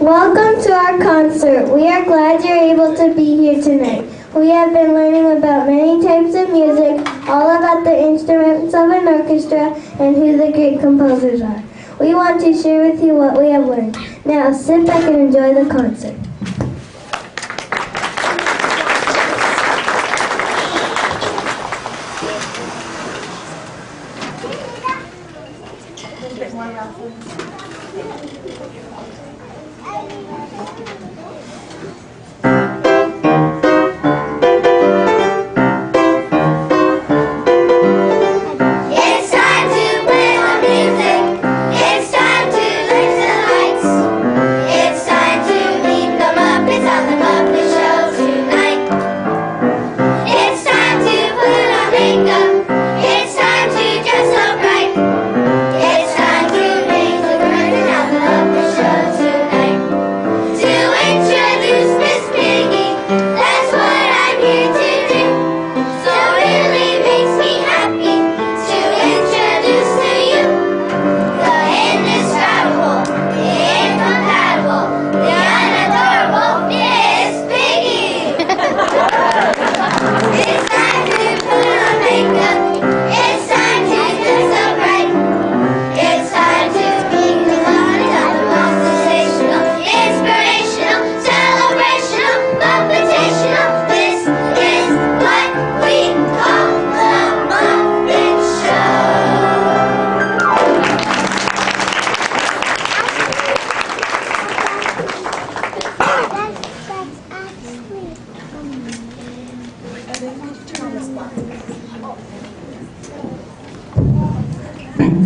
Welcome to our concert. We are glad you're able to be here tonight. We have been learning about many types of music, all about the instruments of an orchestra, and who the great composers are. We want to share with you what we have learned. Now sit back and enjoy the concert.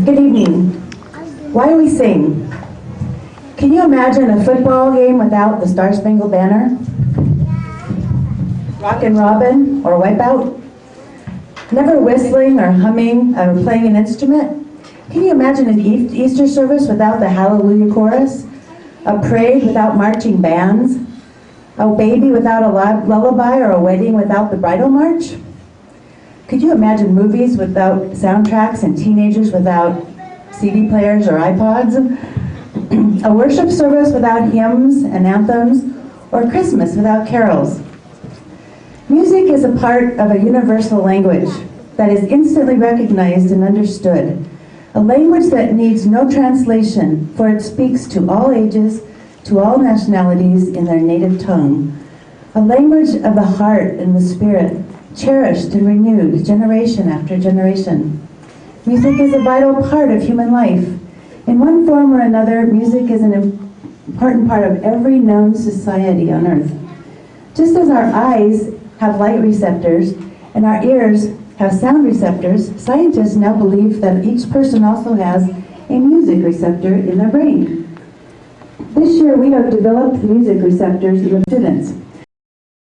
Good evening. Why do we sing? Can you imagine a football game without the Star Spangled Banner? Rockin' Robin or Wipeout? Never whistling or humming or playing an instrument? Can you imagine an Easter service without the Hallelujah chorus? A parade without marching bands? A baby without a lullaby or a wedding without the bridal march? Could you imagine movies without soundtracks and teenagers without CD players or iPods? A worship service without hymns and anthems, or Christmas without carols? Music is a part of a universal language that is instantly recognized and understood. A language that needs no translation, for it speaks to all ages, to all nationalities in their native tongue. A language of the heart and the spirit, cherished and renewed generation after generation. Music is a vital part of human life. In one form or another, music is an important part of every known society on earth. Just as our eyes have light receptors and our ears have sound receptors, scientists now believe that each person also has a music receptor in their brain. This year we have developed music receptors in the students,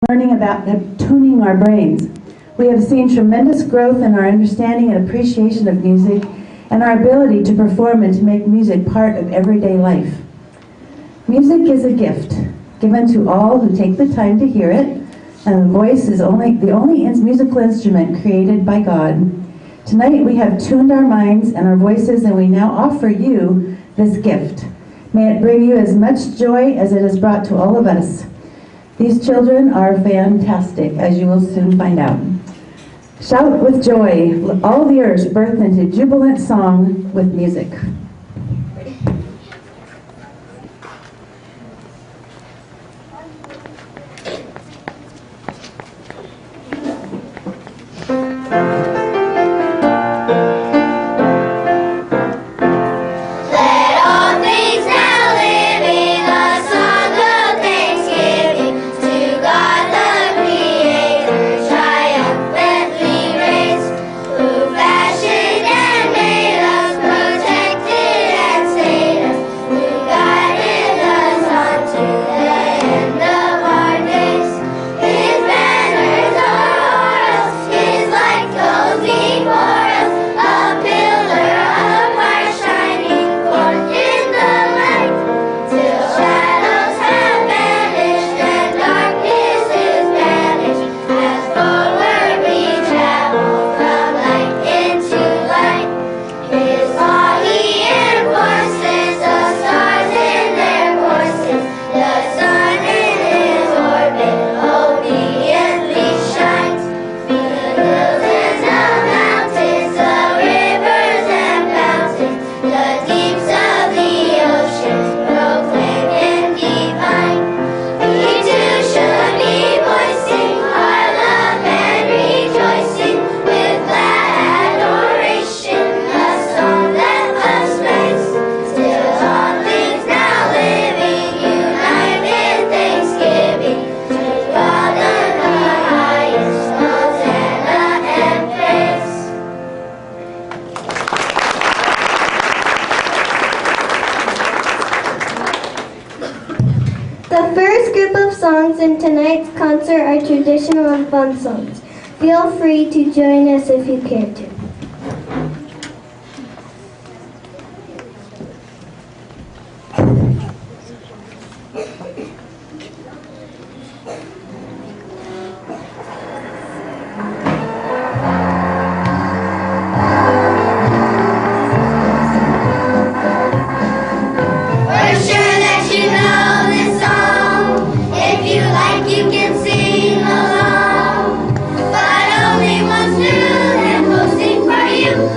learning about tuning our brains. We have seen tremendous growth in our understanding and appreciation of music and our ability to perform and to make music part of everyday life. Music is a gift given to all who take the time to hear it, and the voice is the only musical instrument created by God. Tonight we have tuned our minds and our voices, and we now offer you this gift. May it bring you as much joy as it has brought to all of us. These children are fantastic, as you will soon find out. Shout with joy, all the earth birth into jubilant song with music. The first group of songs in tonight's concert are traditional and fun songs. Feel free to join us if you care to. You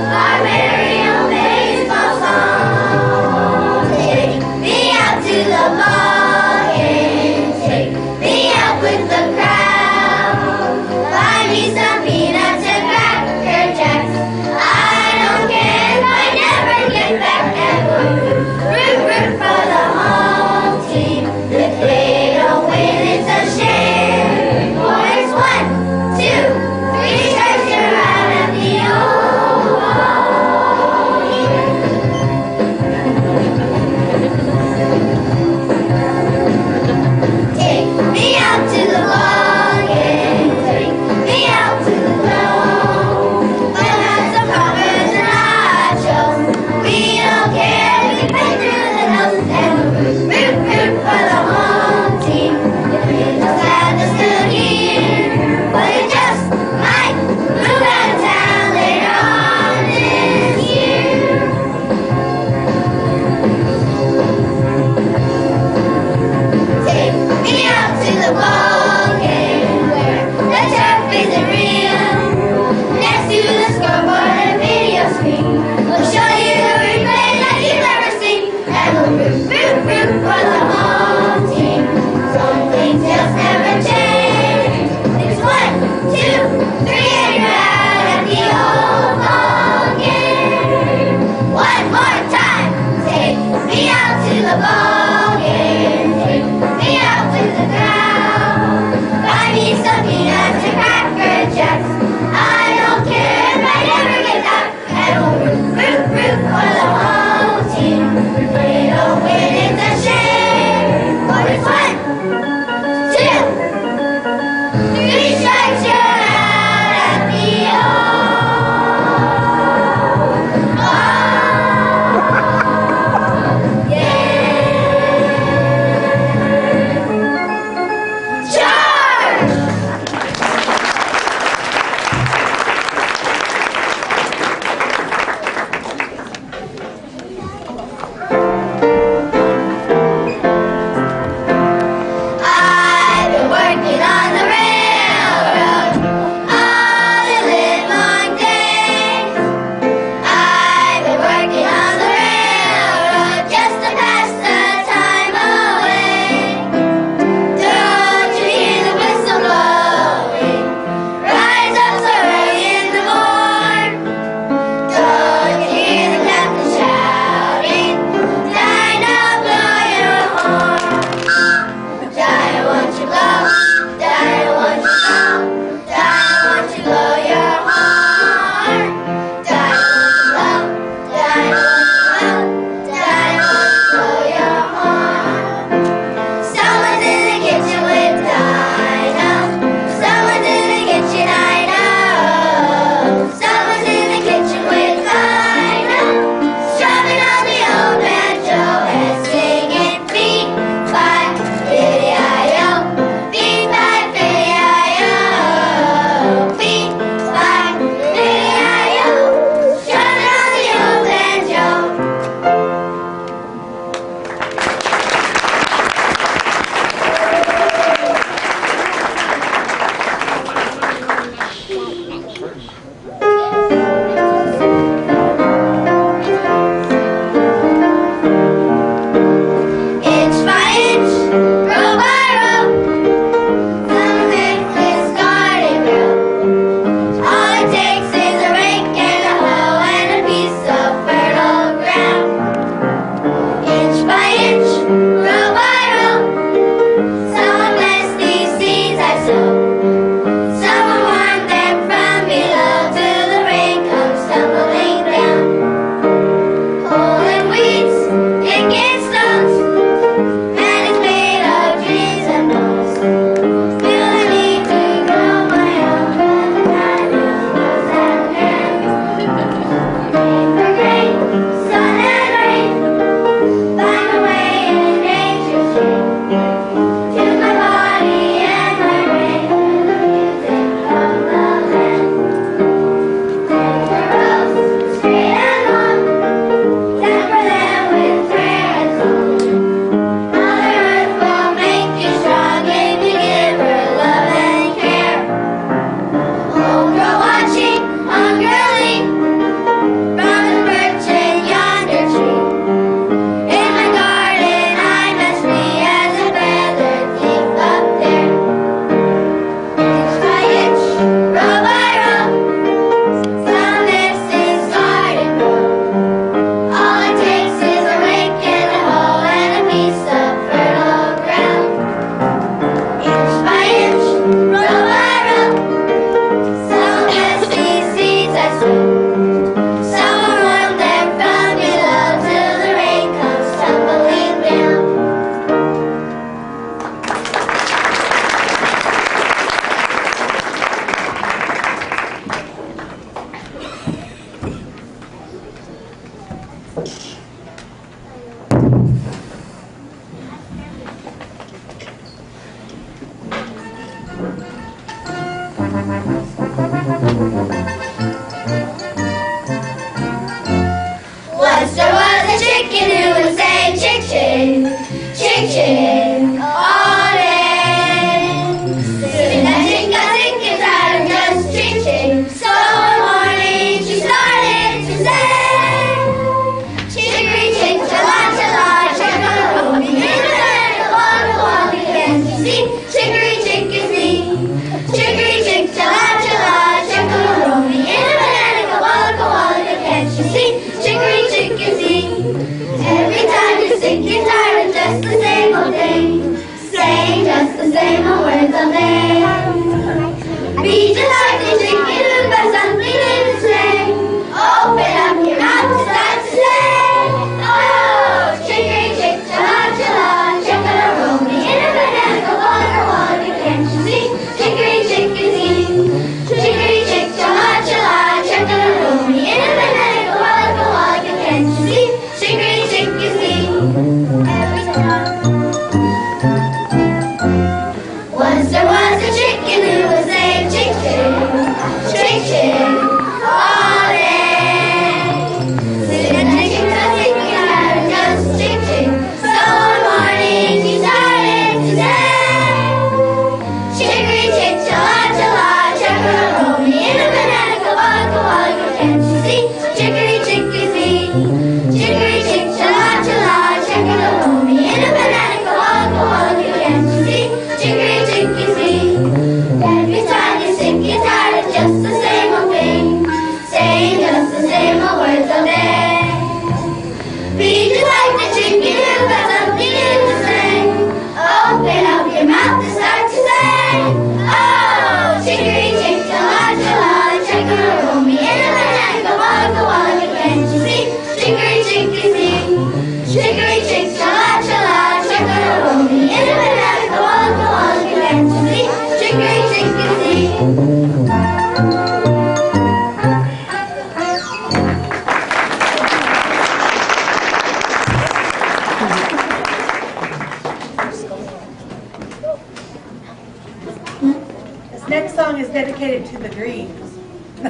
The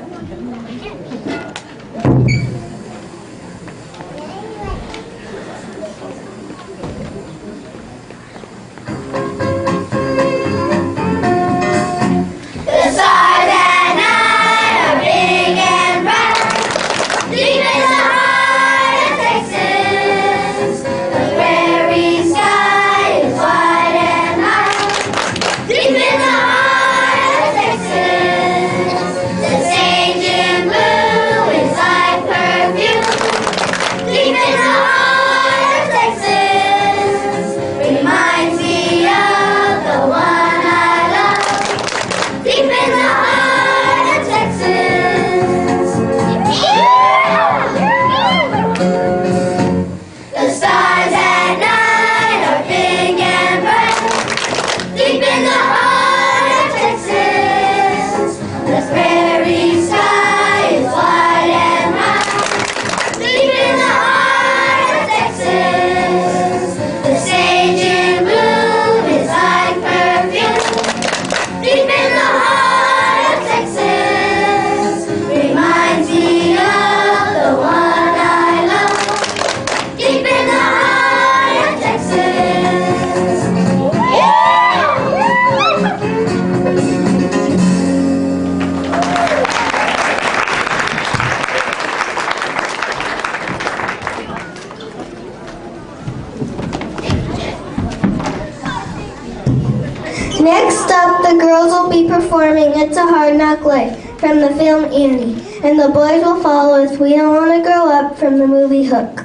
stars at night are big and bright, deep in the heart of Texas. The prairie sky is wide and high, deep in the heart of Texas. The sage in blue is like perfume, deep in the heart of Texas. Reminds me of the one I love, deep in the heart of Texas. The stars at night are big and bright, deep in the heart of Texas. The prairie sky is wide and high, deep in the heart of Texas. The sage in bloom is like perfume, deep in the heart of Texas. Reminds me of the one I love, deep in the heart of Texas. Next up, the girls will be performing It's a Hard Knock Life from the film Annie, and the boys will follow with We Don't Want to Grow Up from the movie Hook.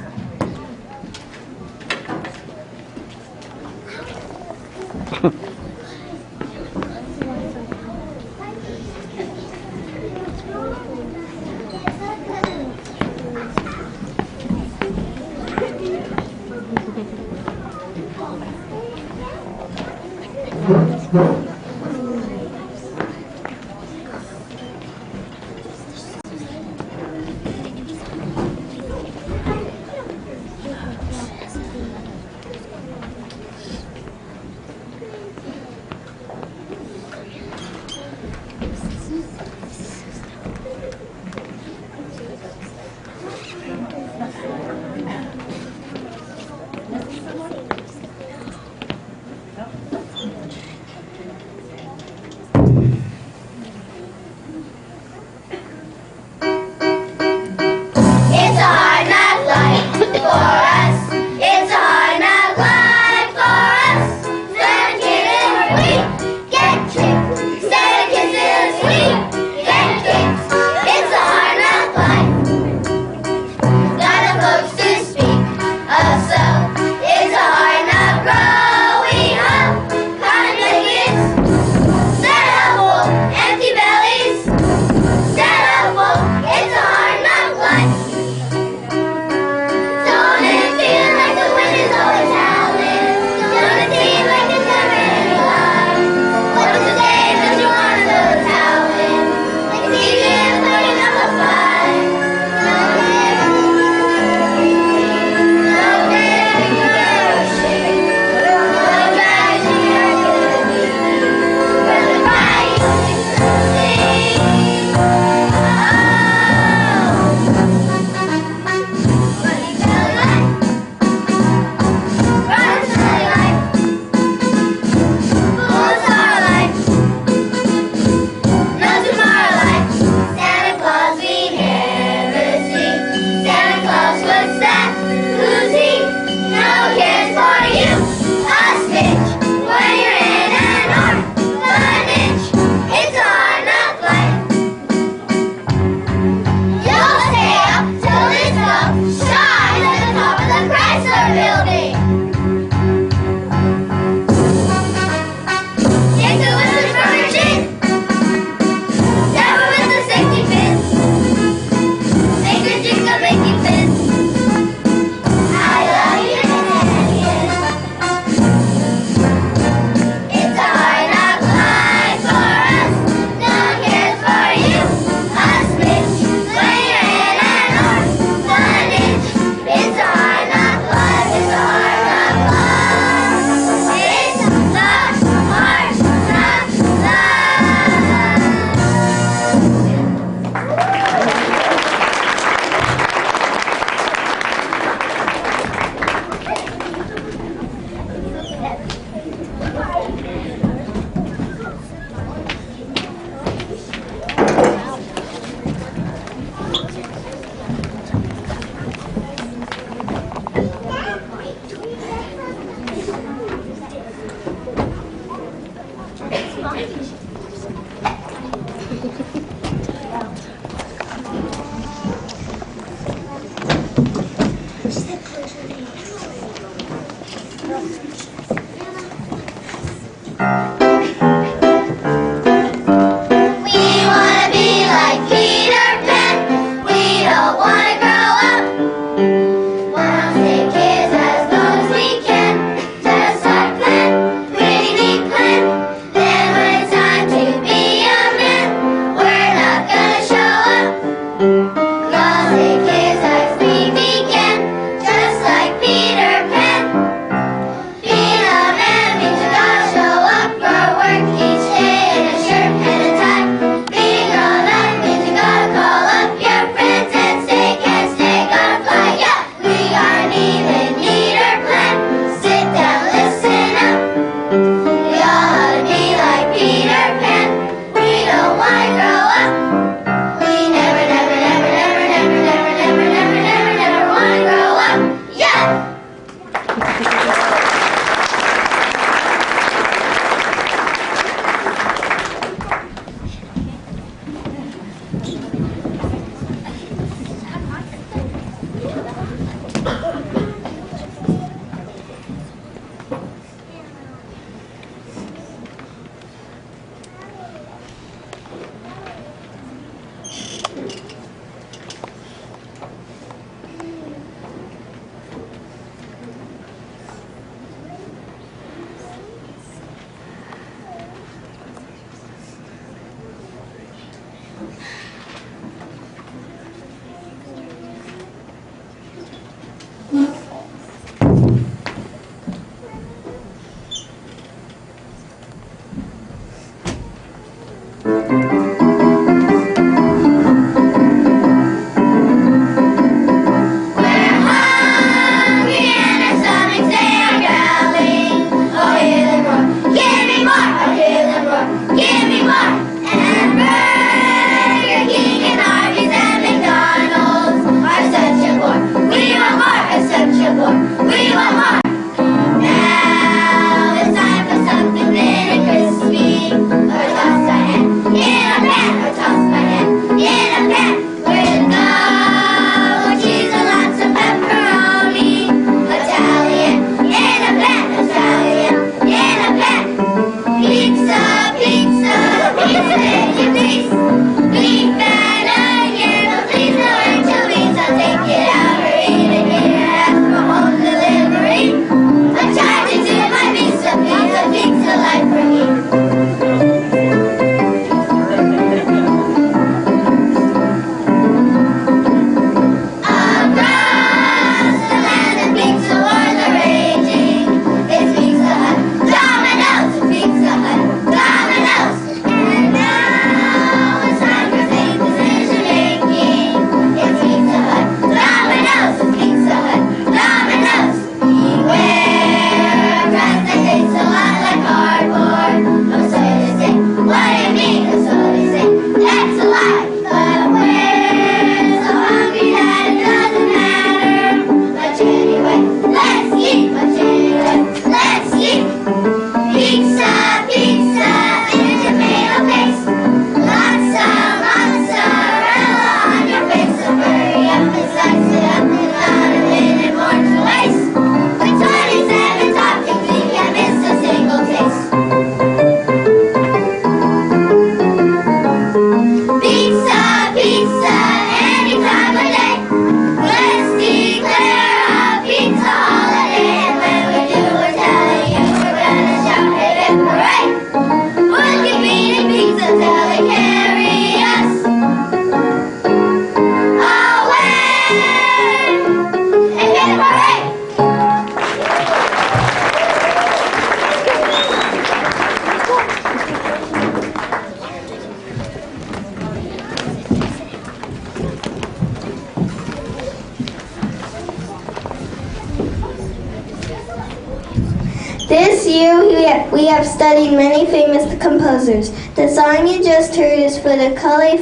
This year we have studied many famous composers. The song you just heard is For the Color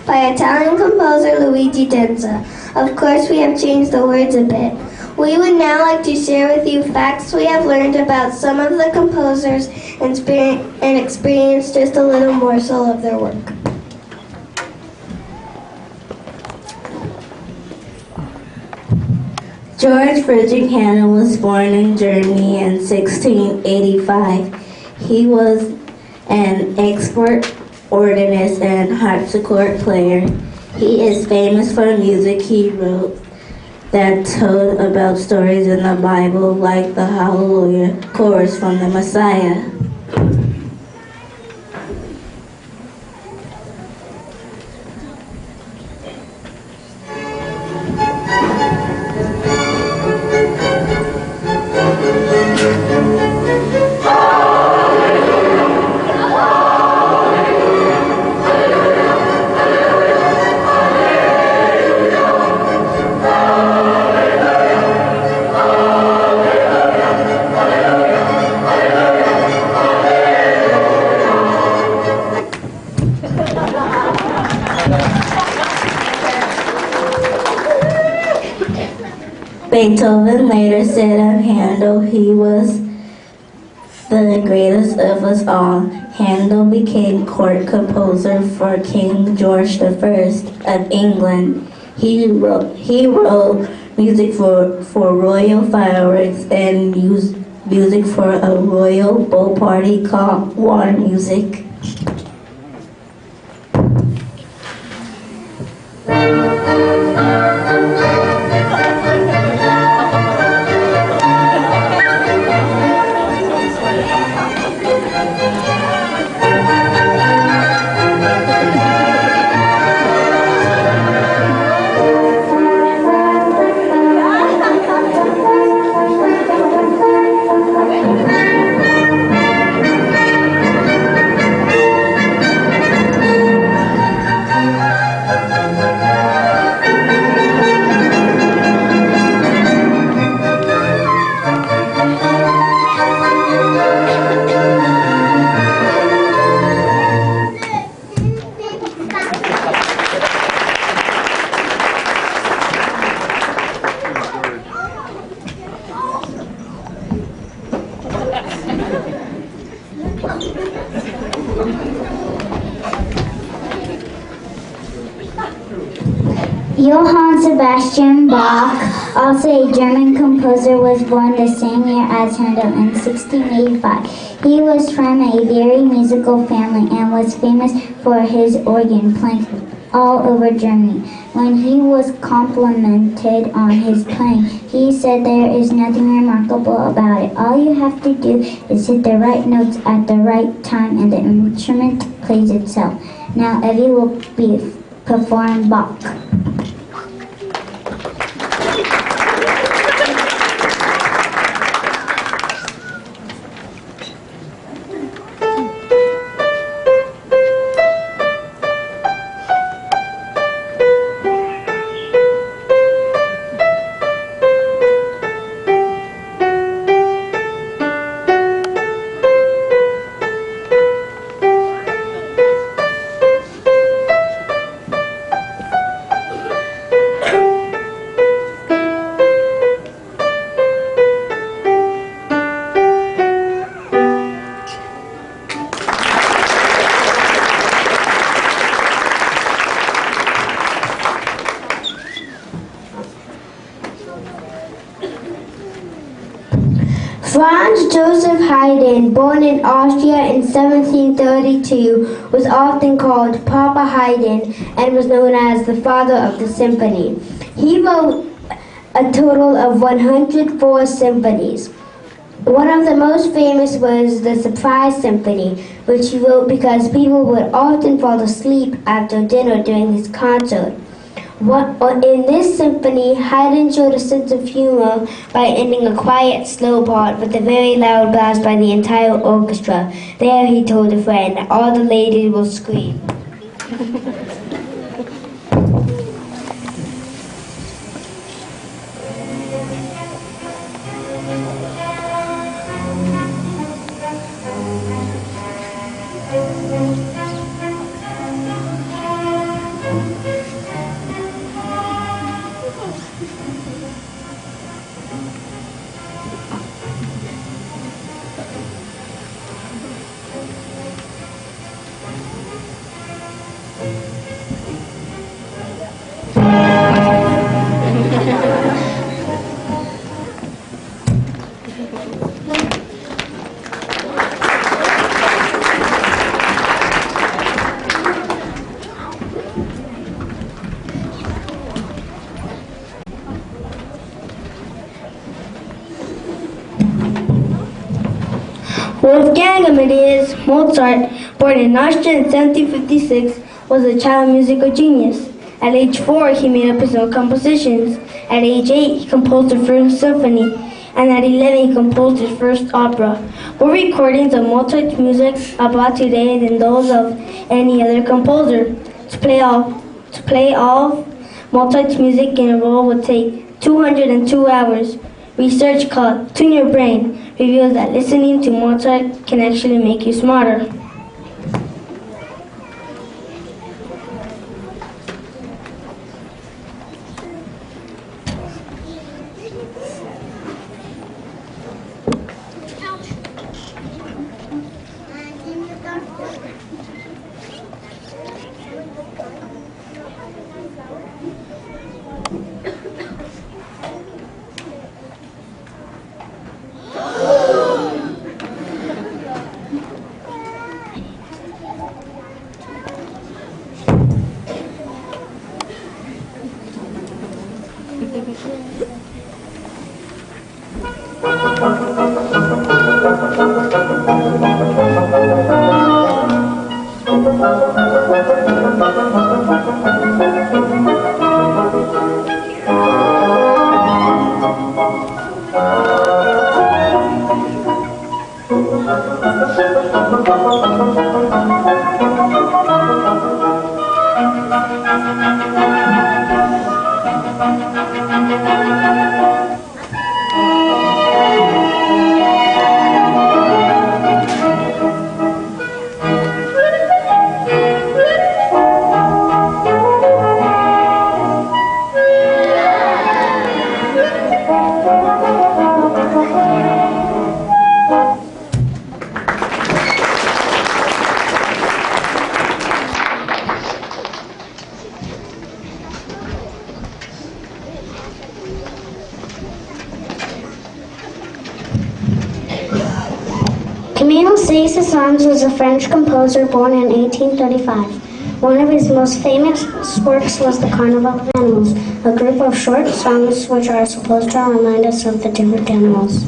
by Italian composer Luigi Denza. Of course, we have changed the words a bit. We would now like to share with you facts we have learned about some of the composers and experience just a little morsel of their work. George Friedrich Handel was born in Germany in 1685. He was an expert organist and harpsichord player. He is famous for music he wrote that told about stories in the Bible, like the Hallelujah chorus from the Messiah. Beethoven later said of Handel, he was the greatest of us all. Handel became court composer for King George I of England. He wrote music for royal fireworks and music for a royal boat party called war music. Johann Sebastian Bach, also a German composer, was born the same year as Handel in 1685. He was from a very musical family and was famous for his organ playing all over Germany. When he was complimented on his playing, he said there is nothing remarkable about it. All you have to do is hit the right notes at the right time and the instrument plays itself. Now Evie will perform Bach. Franz Joseph Haydn, born in Austria in 1732, was often called Papa Haydn and was known as the father of the symphony. He wrote a total of 104 symphonies. One of the most famous was the Surprise Symphony, which he wrote because people would often fall asleep after dinner during his concert. In this symphony, Haydn showed a sense of humor by ending a quiet, slow part with a very loud blast by the entire orchestra. There, he told a friend, all the ladies will scream. Wolfgang Amadeus Mozart, born in Austria in 1756, was a child musical genius. At age 4, he made up his own compositions. At age 8, he composed the first symphony, and at 11, he composed his first opera. More recordings of Mozart's music are brought today than those of any other composer. To play all Mozart's music in a row would take 202 hours. Research called Tune Your Brain reveals that listening to Mozart can actually make you smarter. Camille Saint-Saëns was a French composer born in 1835. One of his most famous works was The Carnival of Animals, a group of short songs which are supposed to remind us of the different animals.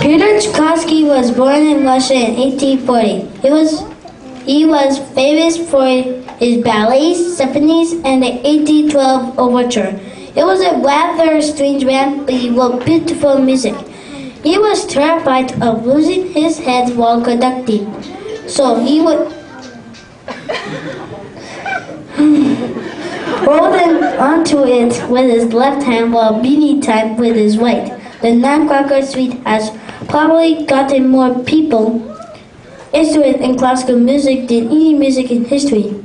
Peter Tchaikovsky was born in Russia in 1840. He was famous for his ballets, symphonies, and the 1812 overture. It was a rather strange man, but he wrote beautiful music. He was terrified of losing his head while conducting, so he would hold onto it with his left hand while beating time with his right. The Nutcracker Suite has probably gotten more people interested in classical music than any music in history.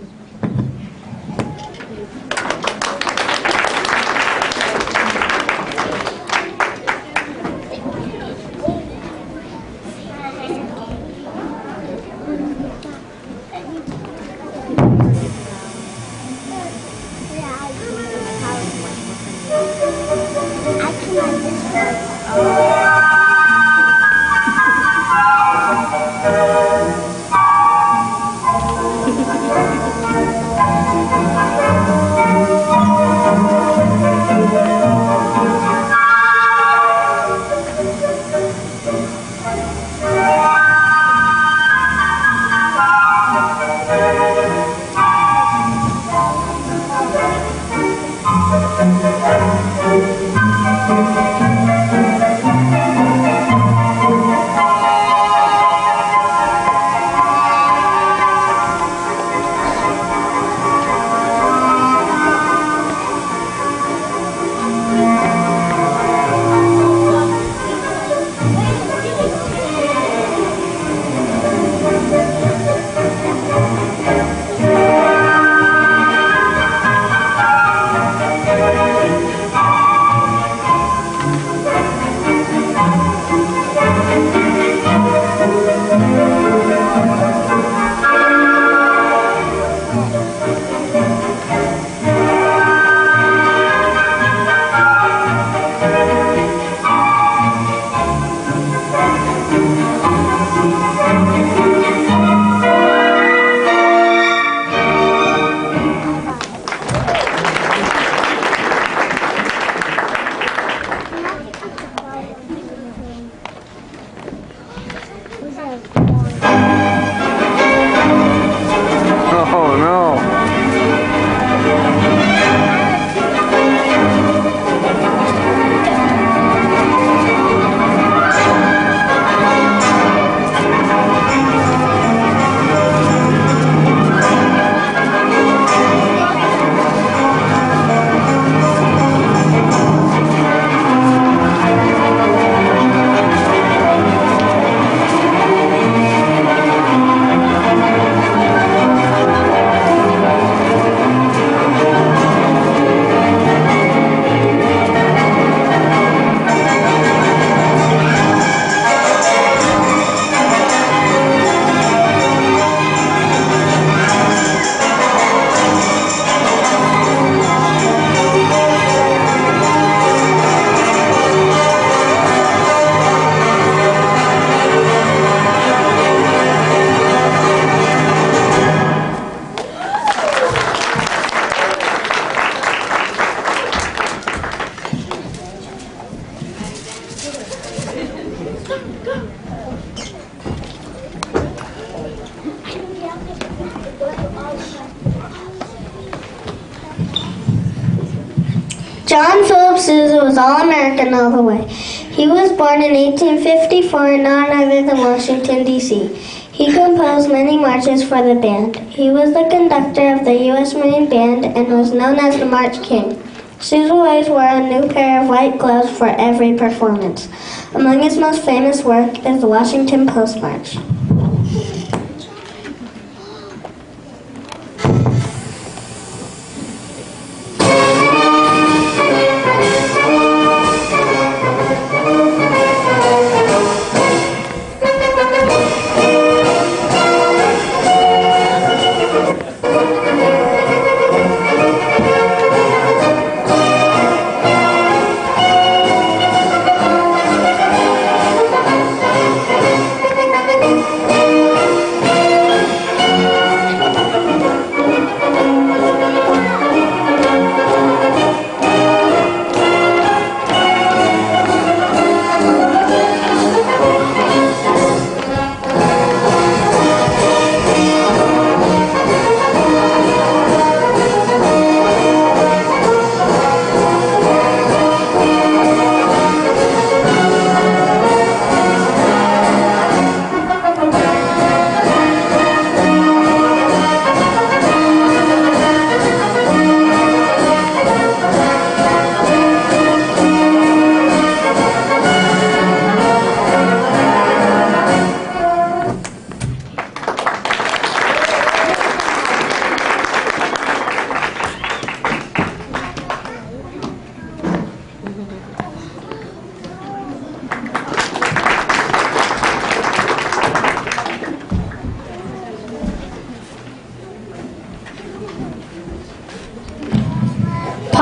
John Philip Sousa was All-American all the way. He was born in 1854 in Mount Island, Washington, D.C. He composed many marches for the band. He was the conductor of the U.S. Marine Band and was known as the March King. Sousa always wore a new pair of white gloves for every performance. Among his most famous work is the Washington Post March.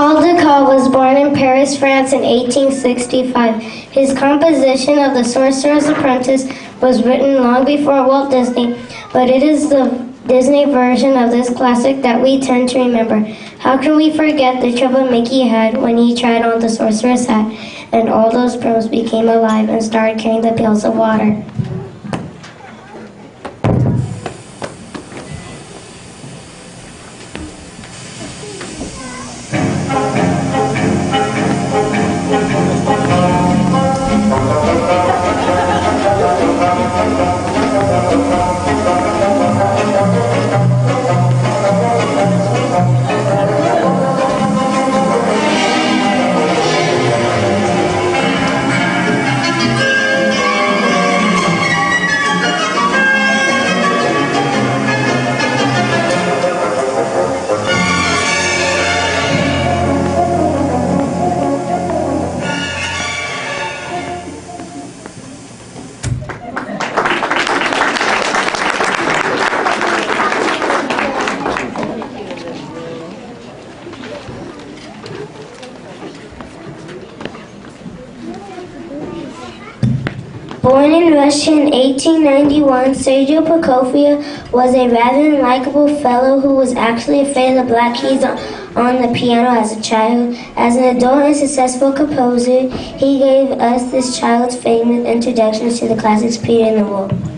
Paul Dukas was born in Paris, France in 1865. His composition of The Sorcerer's Apprentice was written long before Walt Disney, but it is the Disney version of this classic that we tend to remember. How can we forget the trouble Mickey had when he tried on the sorcerer's hat and all those brooms became alive and started carrying the pails of water? Born in Russia in 1891, Sergio Prokofiev was a rather unlikable fellow who was actually afraid of the black keys on the piano as a child. As an adult and successful composer, he gave us this child's famous introductions to the classics Peter and the Wolf. And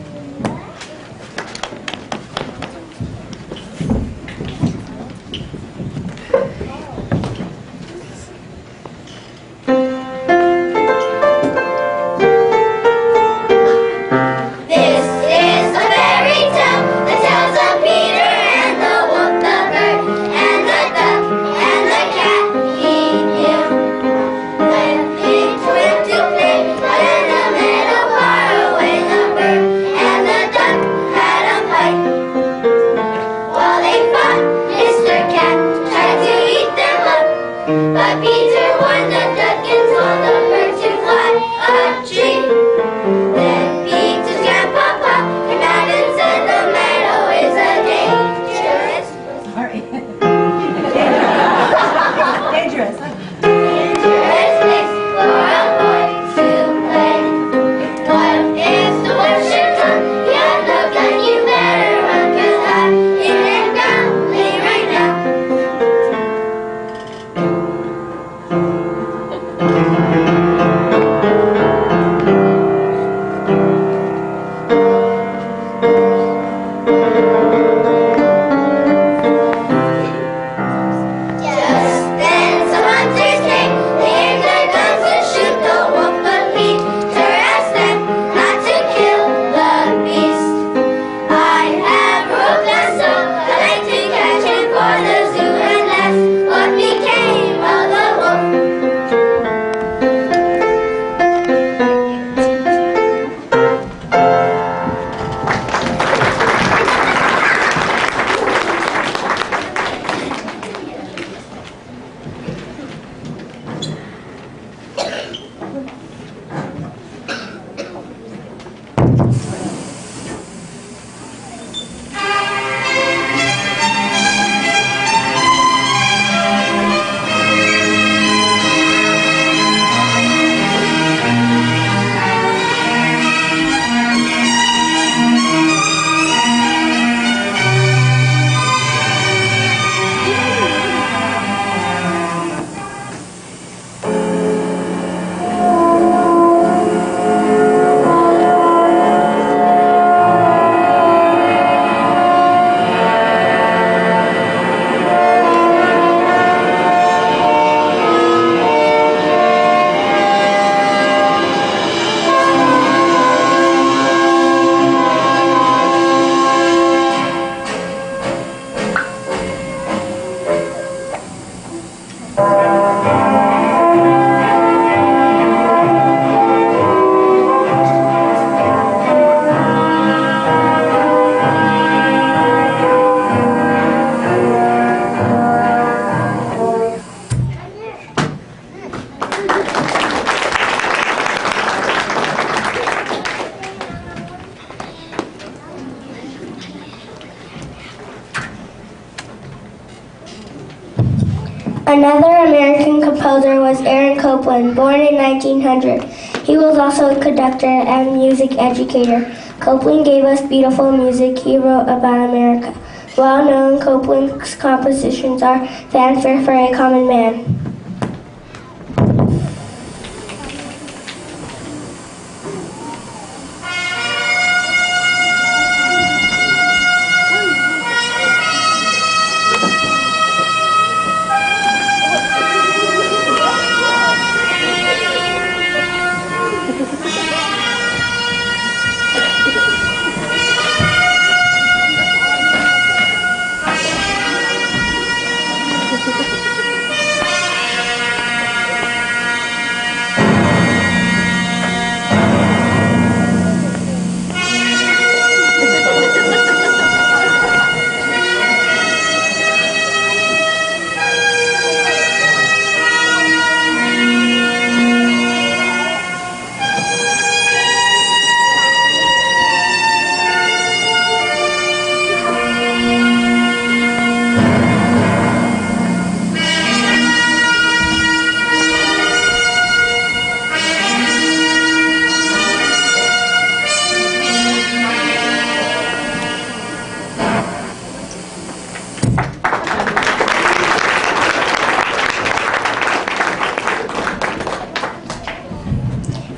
Another American composer was Aaron Copland, born in 1900. He was also a conductor and music educator. Copland gave us beautiful music he wrote about America. Well-known Copland's compositions are Fanfare for a Common Man.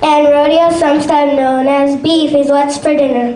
And rodeo, sometimes known as beef, is what's for dinner.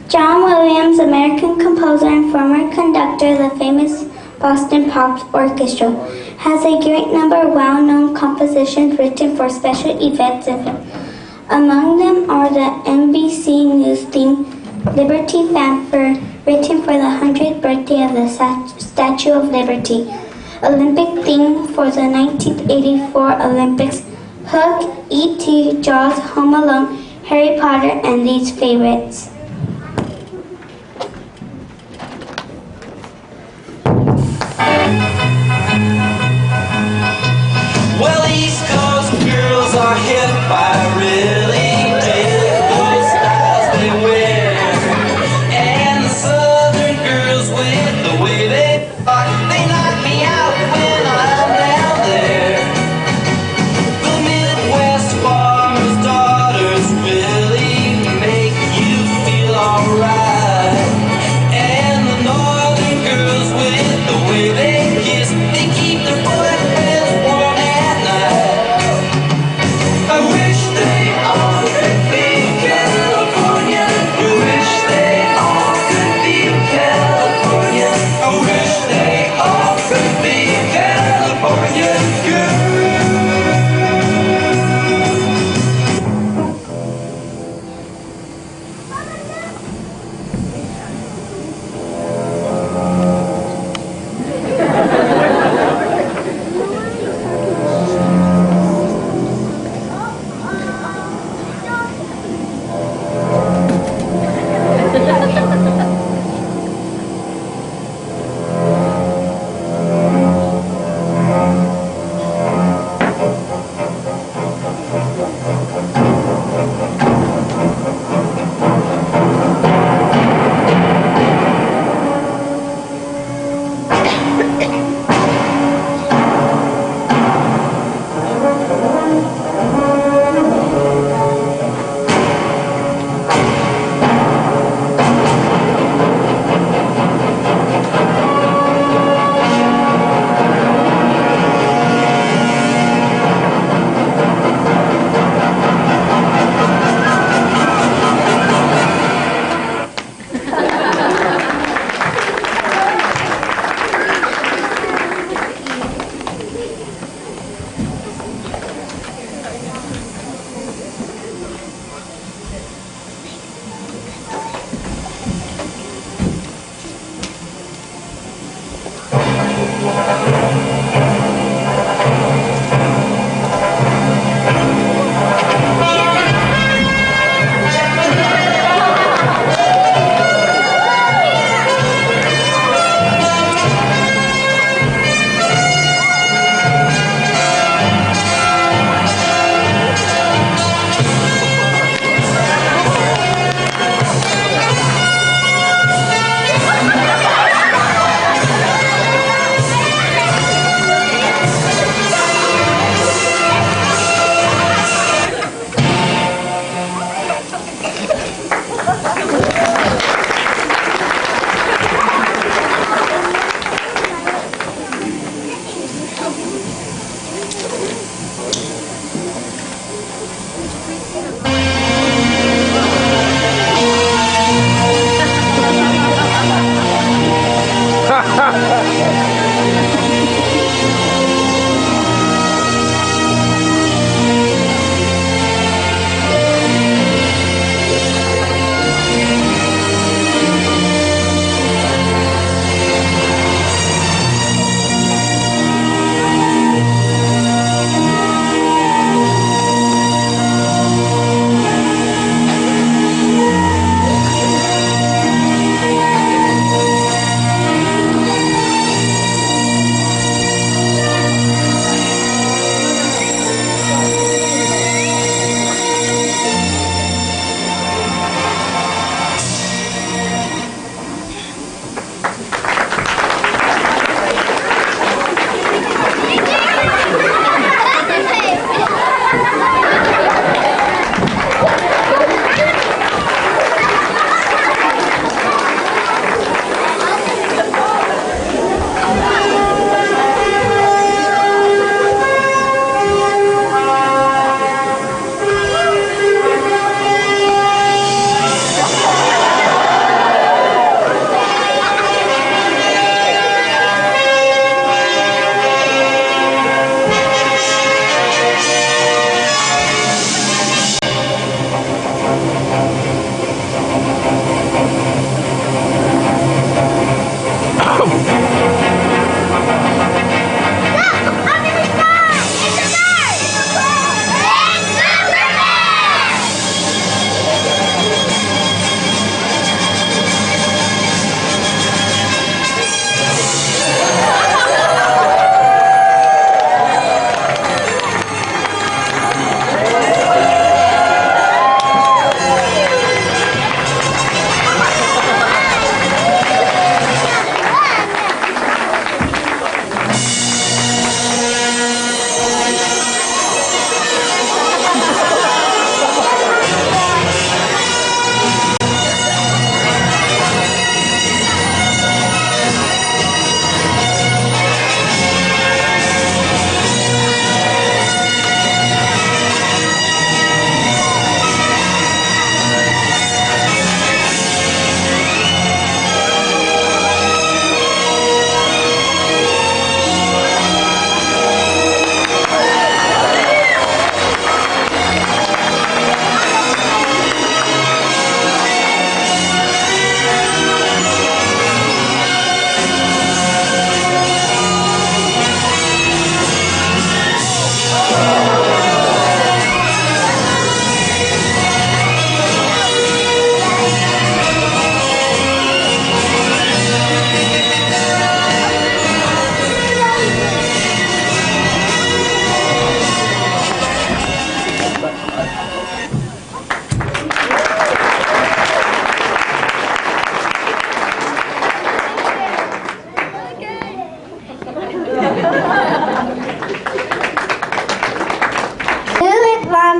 John Williams, American composer and former conductor of the famous Boston Pops Orchestra, has a great number of well-known compositions written for special events of him. Among them are the NBC News theme, Liberty Fanfare, written for the 100th birthday of the Statue of Liberty, Olympic theme for the 1984 Olympics, Hook, E.T., Jaws, Home Alone, Harry Potter, and these favorites. Well, East Coast girls are hit by really those styles they wear, and the Southern girls with the way they rock, they knock me out when I'm down there. The Midwest farmers' daughters really make you feel alright, and the Northern girls with the way they kiss, they keep their boyfriends warm at night. I wish that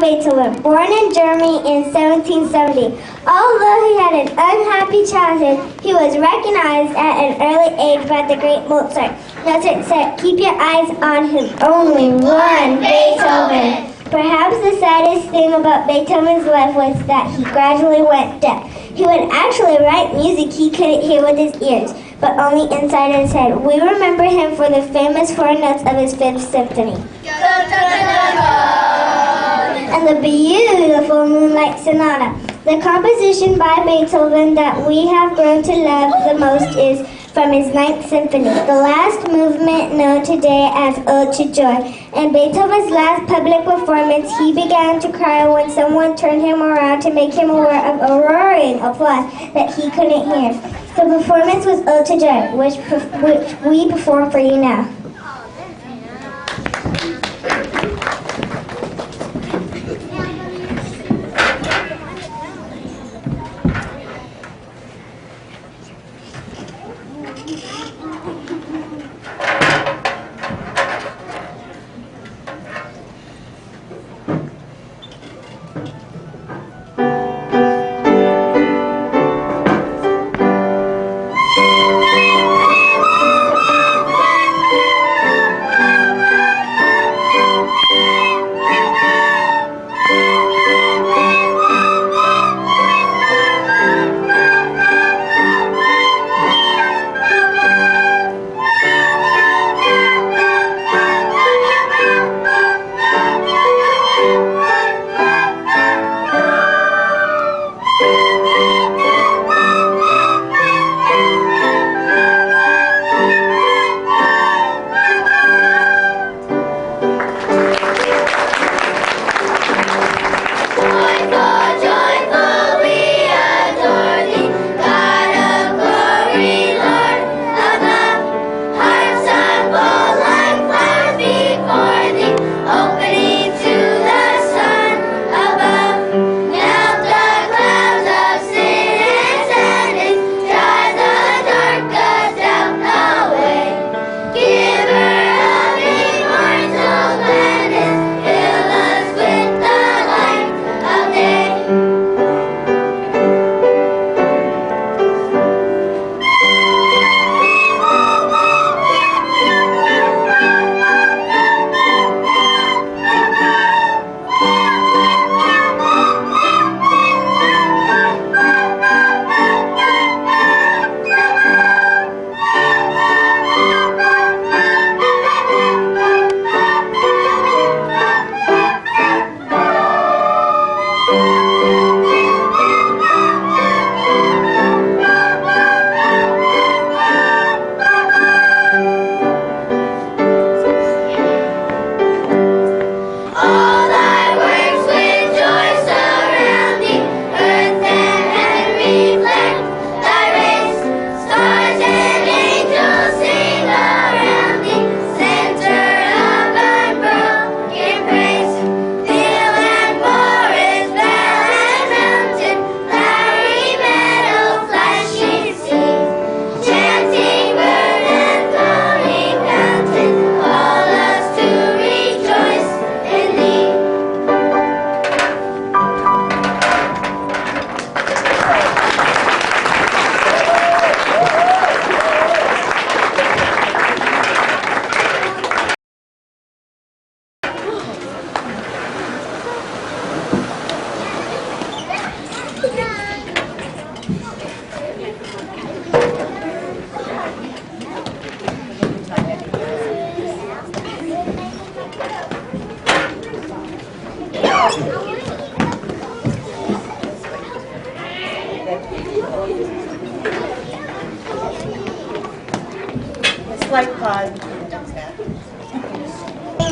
Beethoven, born in Germany in 1770. Although he had an unhappy childhood, he was recognized at an early age by the great Mozart. Mozart said, "Keep your eyes on him, only one Beethoven." Perhaps the saddest thing about Beethoven's life was that he gradually went deaf. He would actually write music he couldn't hear with his ears, but only inside his head. We remember him for the famous four notes of his Fifth Symphony. And the beautiful Moonlight Sonata. The composition by Beethoven that we have grown to love the most is from his Ninth Symphony, the last movement known today as Ode to Joy. In Beethoven's last public performance, he began to cry when someone turned him around to make him aware of a roaring applause that he couldn't hear. The performance was Ode to Joy, which we perform for you now.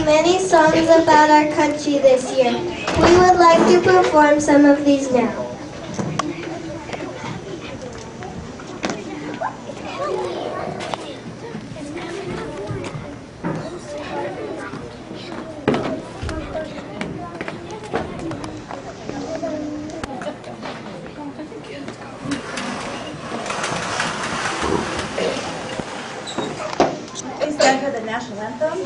Many songs about our country this year. We would like to perform some of these now. Please stand for the national anthem.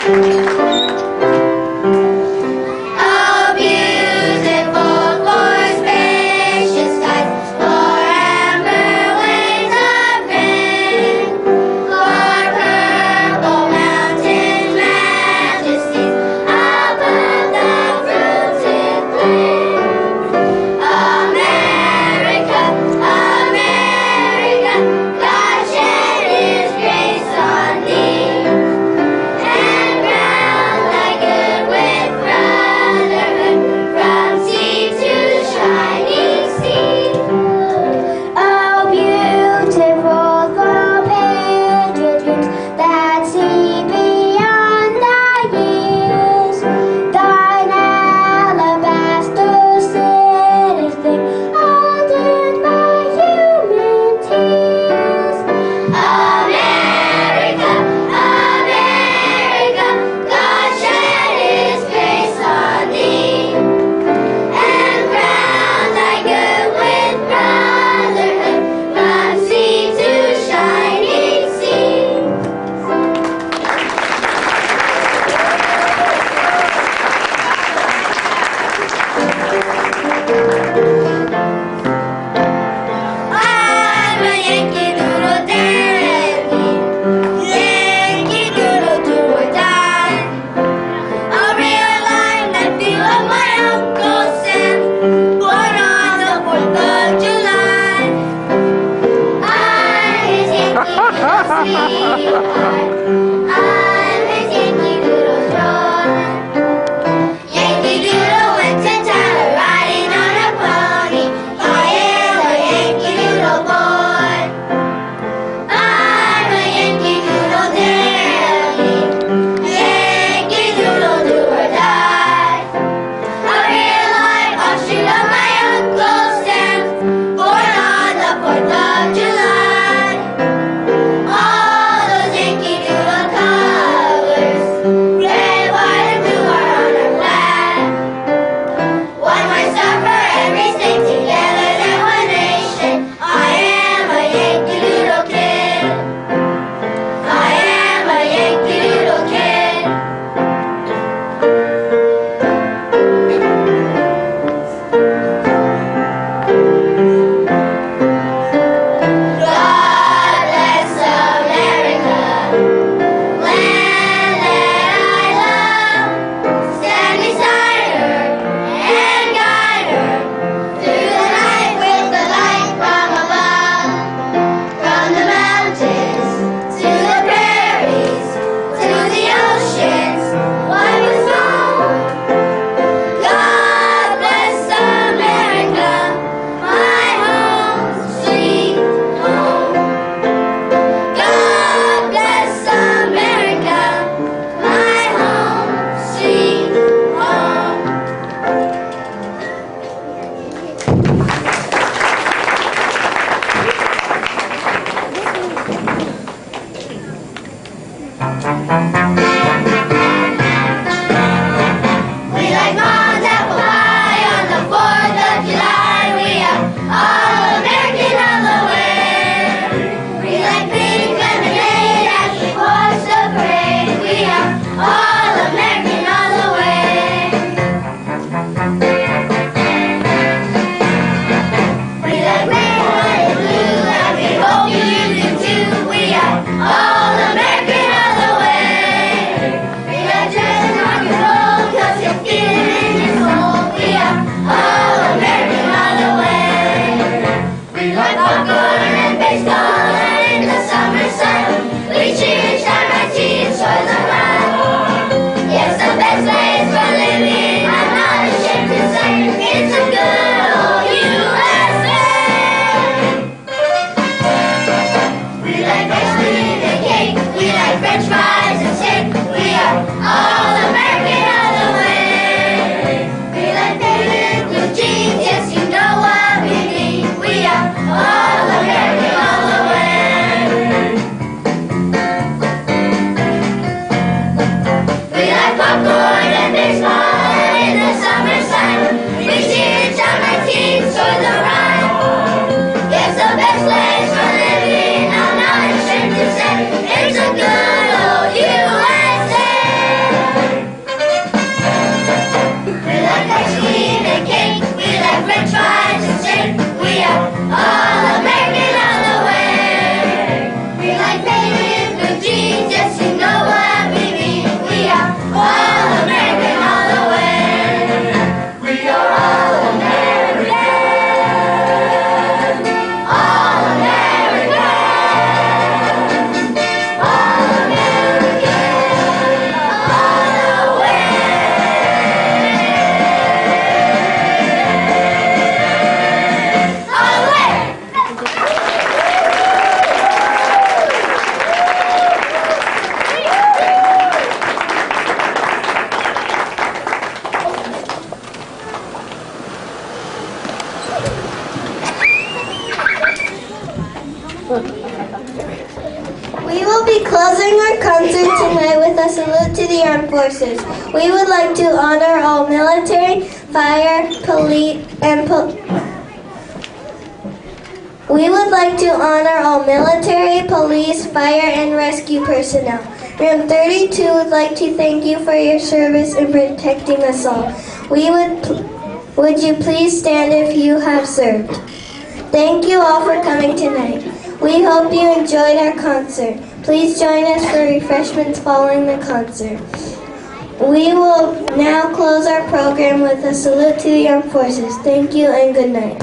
A beautiful for spacious skies, for amber waves of rain, for purple mountain majesties above the fruited plain. America, America, God shed His grace on thee, and the armed forces. We would like to honor all military, fire, police, and We would like to honor all military, police, fire, and rescue personnel. Room 32 would like to thank you for your service in protecting us all. Would you please stand if you have served? Thank you all for coming tonight. We hope you enjoyed our concert. Please join us for refreshments following the concert. We will now close our program with a salute to the armed forces. Thank you and good night.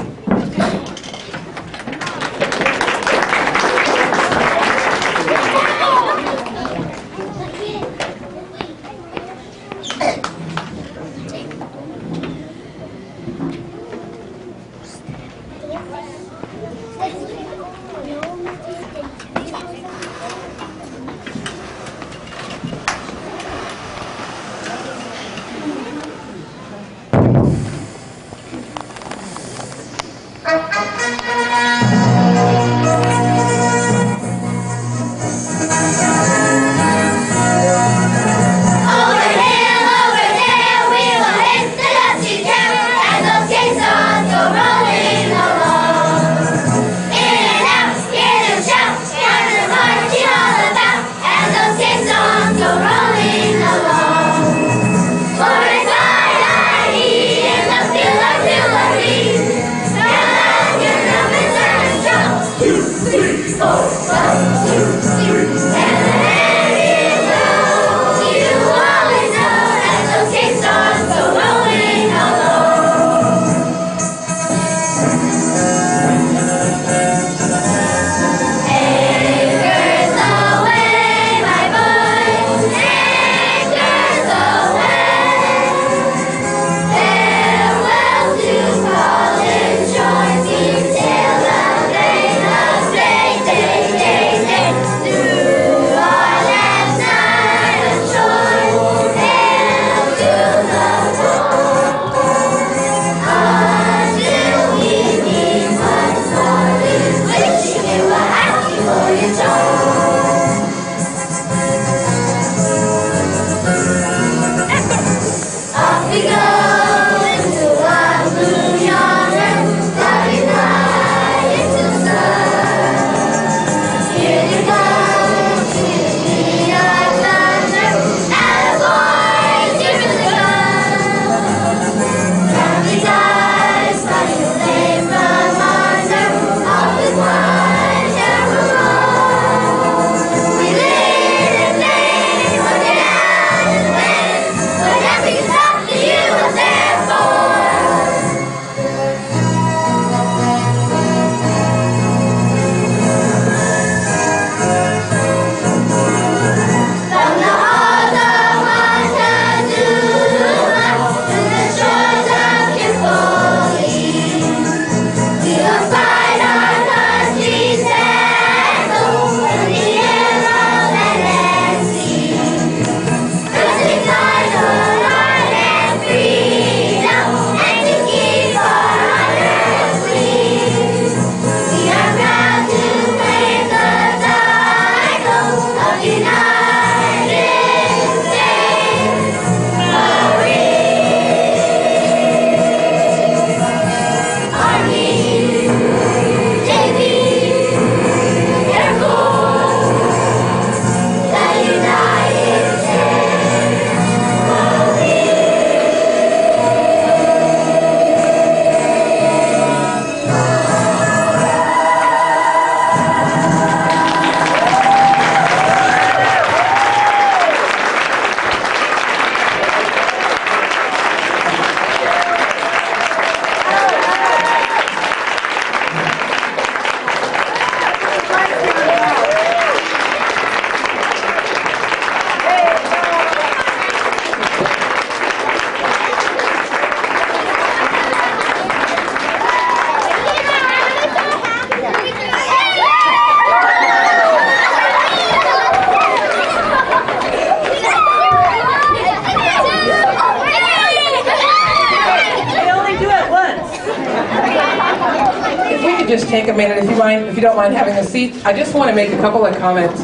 Just take a minute if you don't mind having a seat. I just want to make a couple of comments.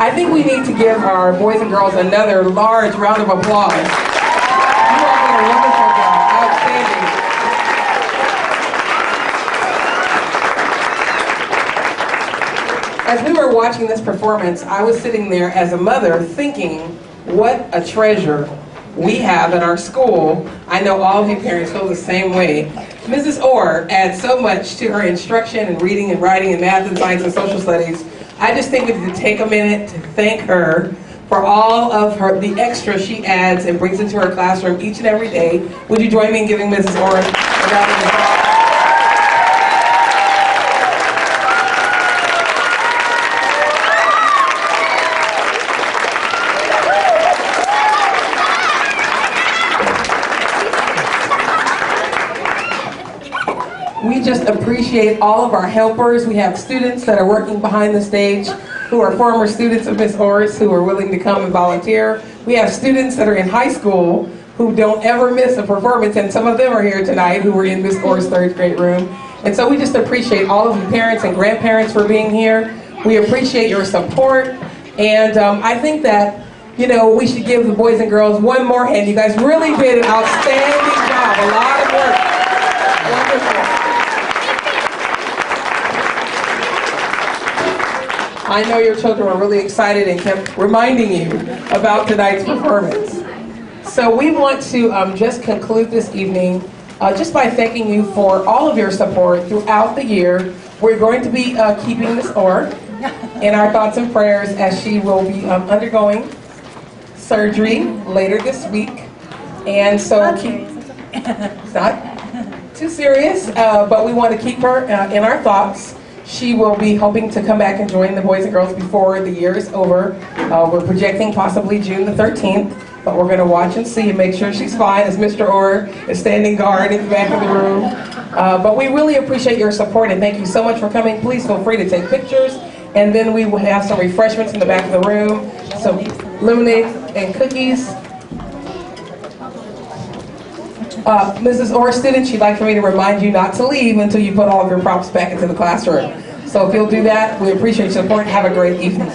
I think we need to give our boys and girls another large round of applause. You all did a wonderful job. Outstanding. As we were watching this performance, I was sitting there as a mother thinking, what a treasure we have in our school. I know all of you parents feel the same way. Mrs. Orr adds so much to her instruction in reading and writing and math and science and social studies. I just think we need to take a minute to thank her for all of the extra she adds and brings into her classroom each and every day. Would you join me in giving Mrs. Orr a round of applause? We just appreciate all of our helpers. We have students that are working behind the stage who are former students of Miss Orr's who are willing to come and volunteer. We have students that are in high school who don't ever miss a performance, and some of them are here tonight who were in Miss Orr's third grade room. And so we just appreciate all of you parents and grandparents for being here. We appreciate your support, and I think that, you know, we should give the boys and girls one more hand. You guys really did an outstanding job, a lot of work. Wonderful. I know your children were really excited and kept reminding you about tonight's performance. So we want to just conclude this evening just by thanking you for all of your support throughout the year. We're going to be keeping Miss Orr in our thoughts and prayers as she will be undergoing surgery later this week. And so it's not too serious, but we want to keep her in our thoughts. She will be hoping to come back and join the boys and girls before the year is over. We're projecting possibly June the 13th, but we're going to watch and see and make sure she's fine as Mr. Orr is standing guard in the back of the room. But we really appreciate your support and thank you so much for coming. Please feel free to take pictures, and then we will have some refreshments in the back of the room, some lemonade and cookies. Mrs. Orr, students, she'd like for me to remind you not to leave until you put all of your props back into the classroom. So if you'll do that, we appreciate your support. Have a great evening.